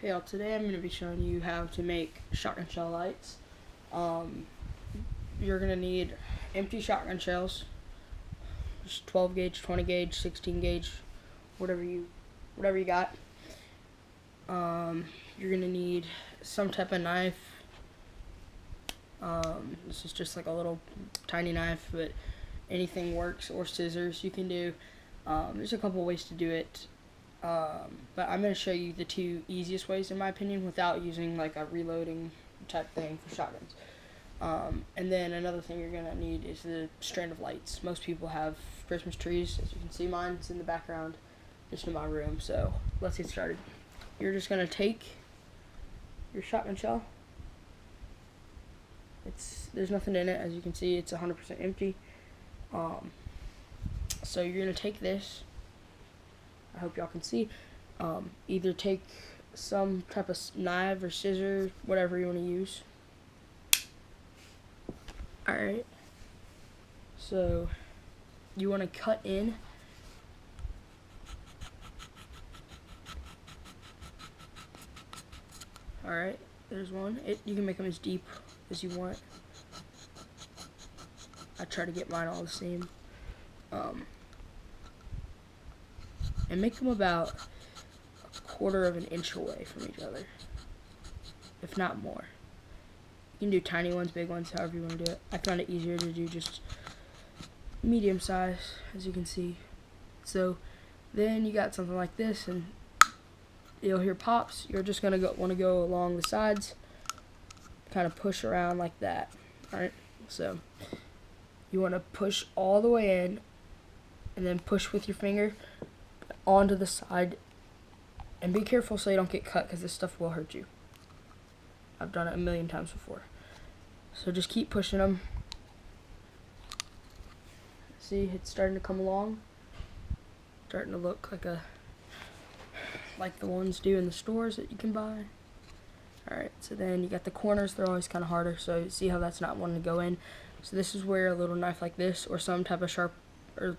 Hey y'all, today I'm going to be showing you how to make shotgun shell lights. You're going to need empty shotgun shells, just 12 gauge, 20 gauge, 16 gauge, whatever you got. You're going to need some type of knife. This is just like a little tiny knife, but anything works, or scissors you can do. There's a couple ways to do it. But I'm going to show you the two easiest ways, in my opinion, without using like a reloading type thing for shotguns. And then another thing you're going to need is the strand of lights. Most people have Christmas trees. As you can see, mine's in the background, just in my room. So let's get started. You're just going to take your shotgun shell. There's nothing in it. As you can see, it's 100% empty. So you're going to take this. I hope y'all can see. Either take some type of knife or scissors, whatever you want to use. Alright. So, you want to cut in. Alright, there's one. You can make them as deep as you want. I try to get mine all the same. And make them about a quarter of an inch away from each other, if not more. You can do tiny ones, big ones, however you want to do it. I found it easier to do just medium size, as you can see. So then you got something like this, and you'll hear pops. You're just gonna want to go along the sides, kind of push around like that. All right. So you want to push all the way in, and then push with your finger onto the side, and be careful so you don't get cut, because this stuff will hurt you. I've done it a million times before. So just keep pushing them. See, it's starting to come along, starting to look like the ones do in the stores that you can buy. Alright, so then you got the corners. They're always kind of harder, so see how that's not wanting to go in. So this is where a little knife like this, or some type of sharp, or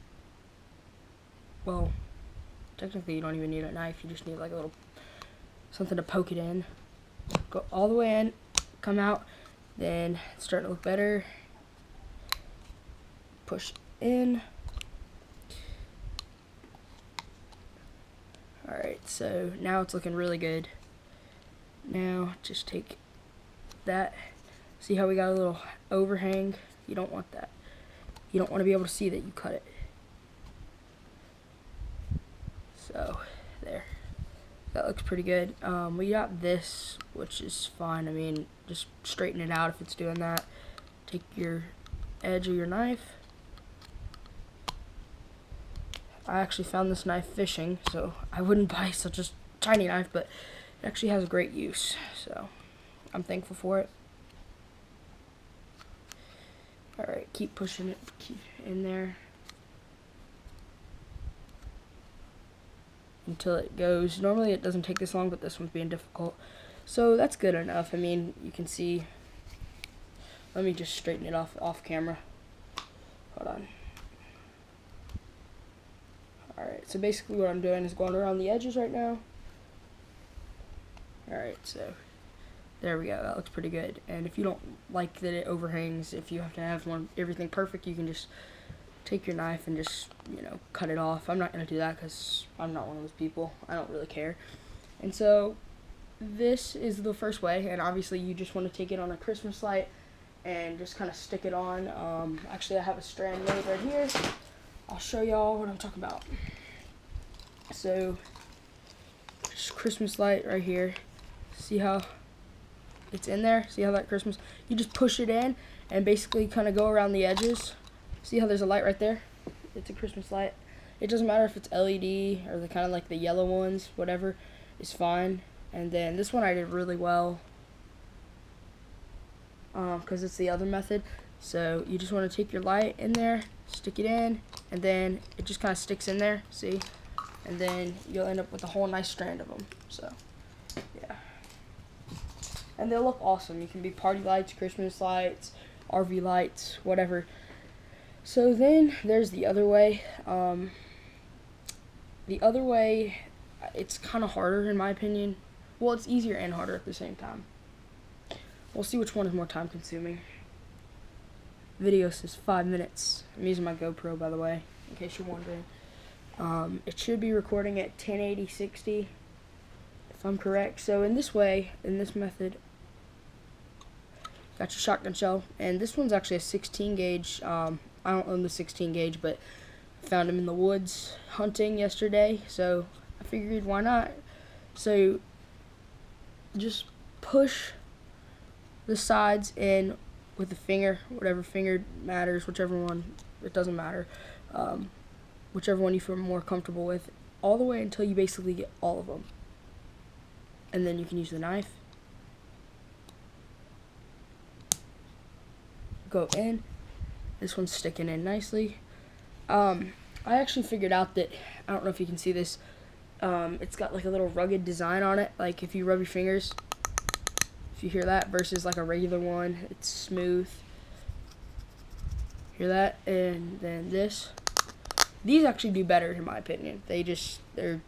well, technically you don't even need a knife, you just need like a little something to poke it in. Go all the way in, come out, then it's starting to look better. Push in. Alright, so now it's looking really good. Now just take that. See how we got a little overhang? You don't want that. You don't want to be able to see that you cut it. So, there. That looks pretty good. We got this, which is fine. I mean, just straighten it out if it's doing that. Take your edge of your knife. I actually found this knife fishing, so I wouldn't buy such a tiny knife, but it actually has a great use, so I'm thankful for it. Alright, keep pushing it in there until it goes. Normally it doesn't take this long, but this one's being difficult. So that's good enough. I mean, you can see. Let me just straighten it off camera. Hold on. Alright, so basically what I'm doing is going around the edges right now. Alright, so there we go. That looks pretty good. And if you don't like that it overhangs, if you have to have everything perfect, you can just take your knife and just, cut it off. I'm not going to do that because I'm not one of those people. I don't really care. And so this is the first way, and obviously you just want to take it on a Christmas light and just kind of stick it on. Actually, I have a strand made right here. I'll show y'all what I'm talking about. So, just Christmas light right here. See how it's in there? See how that Christmas? You just push it in and basically kind of go around the edges. See how there's a light right there? It's a Christmas light. It doesn't matter if it's LED or the kind of like the yellow ones, whatever is fine. And then this one I did really well because it's the other method. So you just want to take your light in there, stick it in, and then it just kind of sticks in there, see? And then you'll end up with a whole nice strand of them. So, yeah. And they'll look awesome. You can be party lights, Christmas lights, RV lights, whatever. So then there's the other way. The other way, it's kind of harder in my opinion. Well, it's easier and harder at the same time. We'll see which one is more time consuming. Video says 5 minutes. I'm using my GoPro, by the way, in case you're wondering. It should be recording at 1080/60, if I'm correct. So in this way, in this method, got your shotgun shell, and this one's actually a 16 gauge. I don't own the 16 gauge, but I found them in the woods hunting yesterday, so I figured why not. So just push the sides in with the finger, whatever finger matters, whichever one, it doesn't matter, whichever one you feel more comfortable with, all the way until you basically get all of them. And then you can use the knife. Go in. This one's sticking in nicely. I actually figured out that, I don't know if you can see this, it's got like a little rugged design on it, like if you rub your fingers, if you hear that, versus like a regular one, it's smooth. Hear that? And then this. These actually do better in my opinion. They're,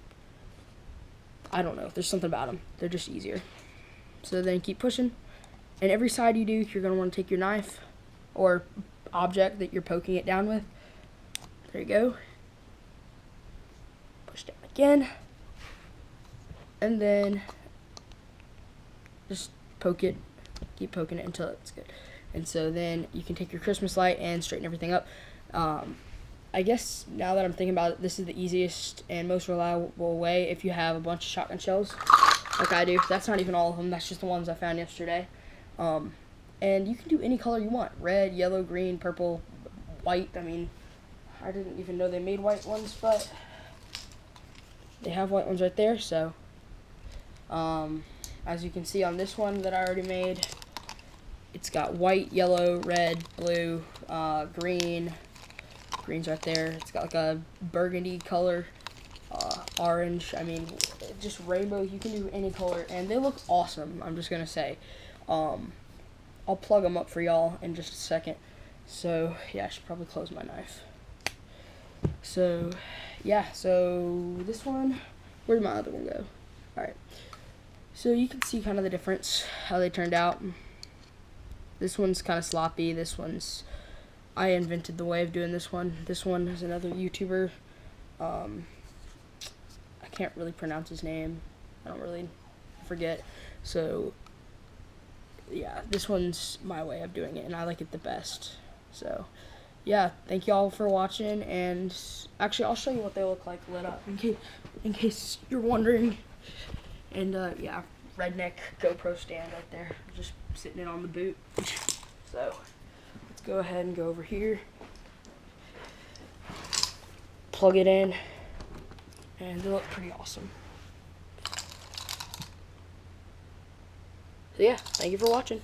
I don't know, there's something about them. They're just easier. So then keep pushing. And every side you do, you're going to want to take your knife or object that you're poking it down with. There you go. Push down again. And then just poke it, keep poking it until it's good. And so then you can take your Christmas light and straighten everything up. I guess now that I'm thinking about it, this is the easiest and most reliable way if you have a bunch of shotgun shells, like I do. That's not even all of them, that's just the ones I found yesterday. And you can do any color you want, red, yellow, green, purple, white. I mean, I didn't even know they made white ones, but they have white ones right there. So as you can see on this one that I already made, it's got white, yellow, red, blue, green. Green's right there. It's got like a burgundy color, orange. I mean, just rainbow. You can do any color, and they look awesome. I'm just gonna say. I'll plug them up for y'all in just a second. So yeah, I should probably close my knife. So yeah, so this one, where did my other one go? All right. So you can see kind of the difference, how they turned out. This one's kind of sloppy. This one's, I invented the way of doing this one. This one is another YouTuber. I can't really pronounce his name. I don't really forget. So yeah, this one's my way of doing it, and I like it the best. So yeah, thank y'all for watching, and actually I'll show you what they look like lit up in case you're wondering. And yeah, redneck GoPro stand right there, just sitting it on the boot. So let's go ahead and go over here, plug it in, and they look pretty awesome. So yeah, thank you for watching.